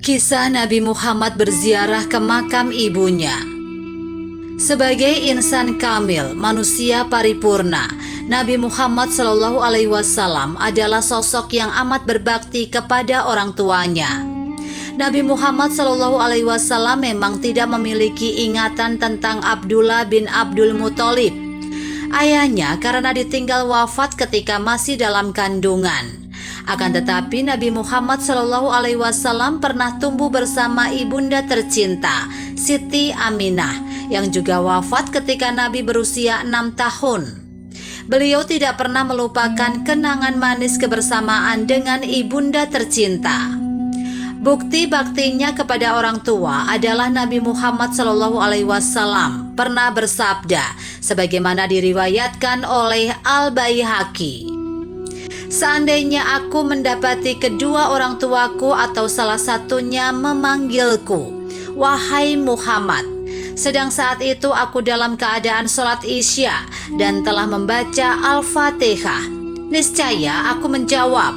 Kisah Nabi Muhammad berziarah ke makam ibunya. Sebagai insan kamil, manusia paripurna, Nabi Muhammad SAW adalah sosok yang amat berbakti kepada orang tuanya. Nabi Muhammad SAW memang tidak memiliki ingatan tentang Abdullah bin Abdul Muthalib, ayahnya, karena ditinggal wafat ketika masih dalam kandungan. Akan tetapi Nabi Muhammad SAW pernah tumbuh bersama ibunda tercinta, Siti Aminah, yang juga wafat ketika Nabi berusia 6 tahun. Beliau tidak pernah melupakan kenangan manis kebersamaan dengan ibunda tercinta. Bukti baktinya kepada orang tua adalah Nabi Muhammad SAW pernah bersabda, sebagaimana diriwayatkan oleh Al-Baihaqi. Seandainya aku mendapati kedua orang tuaku atau salah satunya memanggilku, "Wahai Muhammad," sedang saat itu aku dalam keadaan sholat Isya dan telah membaca Al-Fatihah, niscaya aku menjawab,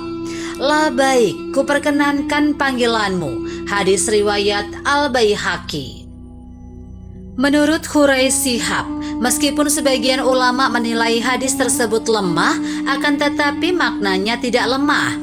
"Labaik, kuperkenankan panggilanmu." Hadis riwayat Al-Baihaqi. Menurut Quraisy Shihab, meskipun sebagian ulama menilai hadis tersebut lemah, akan tetapi maknanya tidak lemah.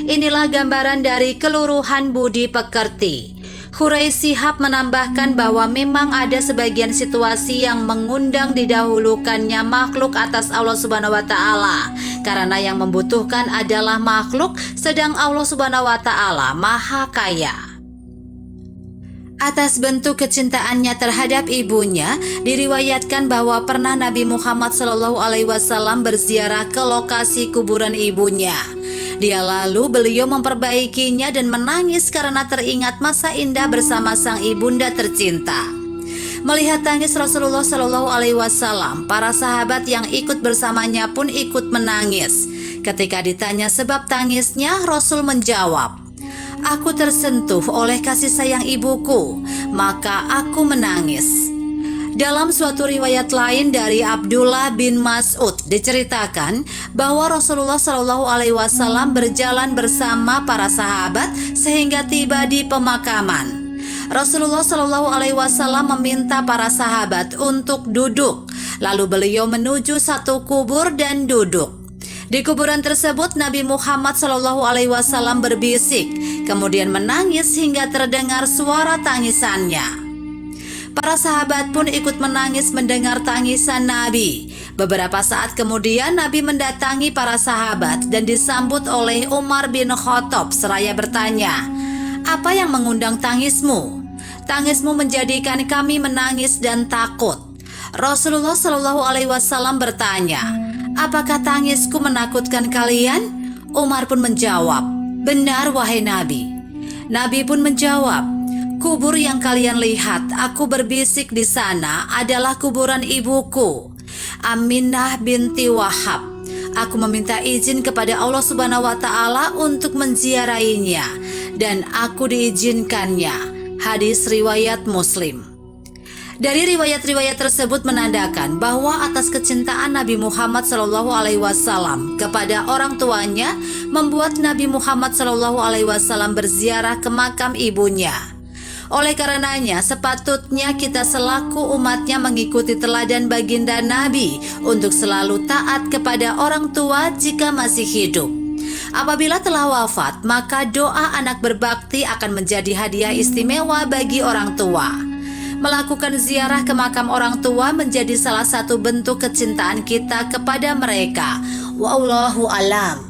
Inilah gambaran dari keluruhan budi pekerti. Quraisy Shihab menambahkan bahwa memang ada sebagian situasi yang mengundang didahulukannya makhluk atas Allah Subhanahu wa Ta'ala, karena yang membutuhkan adalah makhluk, sedang Allah Subhanahu wa Ta'ala Maha Kaya. Atas bentuk kecintaannya terhadap ibunya, diriwayatkan bahwa pernah Nabi Muhammad SAW berziarah ke lokasi kuburan ibunya. Beliau memperbaikinya dan menangis karena teringat masa indah bersama sang ibunda tercinta. Melihat tangis Rasulullah SAW, para sahabat yang ikut bersamanya pun ikut menangis. Ketika ditanya sebab tangisnya, Rasul menjawab, "Aku tersentuh oleh kasih sayang ibuku, maka aku menangis." Dalam suatu riwayat lain dari Abdullah bin Mas'ud diceritakan bahwa Rasulullah SAW berjalan bersama para sahabat sehingga tiba di pemakaman. Rasulullah SAW meminta para sahabat untuk duduk, lalu beliau menuju satu kubur dan duduk. Di kuburan tersebut Nabi Muhammad SAW berbisik, kemudian menangis hingga terdengar suara tangisannya. Para sahabat pun ikut menangis mendengar tangisan Nabi. Beberapa saat kemudian Nabi mendatangi para sahabat dan disambut oleh Umar bin Khattab seraya bertanya, "Apa yang mengundang tangismu? Tangismu menjadikan kami menangis dan takut." Rasulullah SAW bertanya, "Apakah tangisku menakutkan kalian?" Umar pun menjawab, "Benar wahai Nabi." Nabi pun menjawab, "Kubur yang kalian lihat, aku berbisik di sana adalah kuburan ibuku, Aminah binti Wahab. Aku meminta izin kepada Allah Subhanahu wa Ta'ala untuk menziarahinya dan aku diizinkannya." Hadis riwayat Muslim. Dari riwayat-riwayat tersebut menandakan bahwa atas kecintaan Nabi Muhammad SAW kepada orang tuanya membuat Nabi Muhammad SAW berziarah ke makam ibunya. Oleh karenanya sepatutnya kita selaku umatnya mengikuti teladan baginda Nabi untuk selalu taat kepada orang tua jika masih hidup. Apabila telah wafat, maka doa anak berbakti akan menjadi hadiah istimewa bagi orang tua. Melakukan ziarah ke makam orang tua menjadi salah satu bentuk kecintaan kita kepada mereka. Wallahu alam.